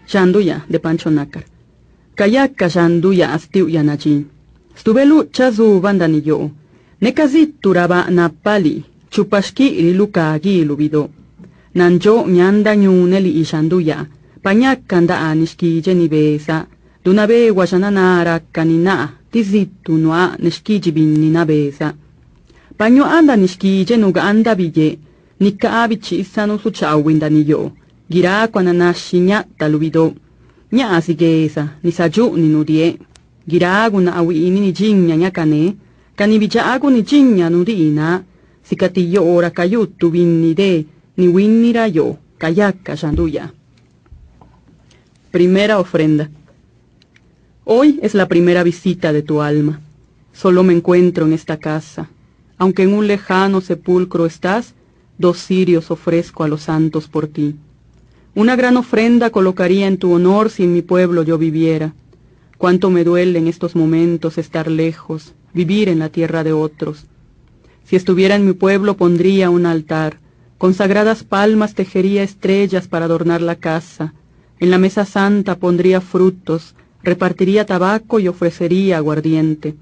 Shanduya, de Pancho Nácar. Kayaka Shanduya astiu yanachin. Stuvelu chazu bandanillo. Nekazit turaba napali. Chupashki ililuka agi lubido. Nanjo nyanda nyuneli y Shanduya. Pañakanda anishki jenibesa. Dunabe guayananara kanina. Tizitu noa nishki binina besa. Paño anda nishki jenuga anda bille. Nika abichi isanu su chawindanillo. Gira kwananashi nyata lubido. Nya asigesa, ni sayu ni nudie. Giragu na awiini ni jinya nyakane. Kanibijaagu ni jinya nudiina. Sikatillo ora kayutu vinnide. Ni winnira yo, kayaka Shanduya. Primera ofrenda. Hoy es la primera visita de tu alma. Solo me encuentro en esta casa. Aunque en un lejano sepulcro estás, 2 cirios ofrezco a los santos por ti. Una gran ofrenda colocaría en tu honor si en mi pueblo yo viviera. Cuánto me duele en estos momentos estar lejos, vivir en la tierra de otros. Si estuviera en mi pueblo pondría un altar, con sagradas palmas tejería estrellas para adornar la casa, en la mesa santa pondría frutos, repartiría tabaco y ofrecería aguardiente.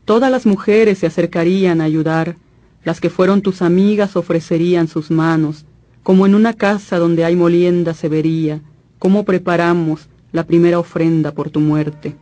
Todas las mujeres se acercarían a ayudar, las que fueron tus amigas ofrecerían sus manos, como en una casa donde hay molienda se vería, cómo preparamos la primera ofrenda por tu muerte.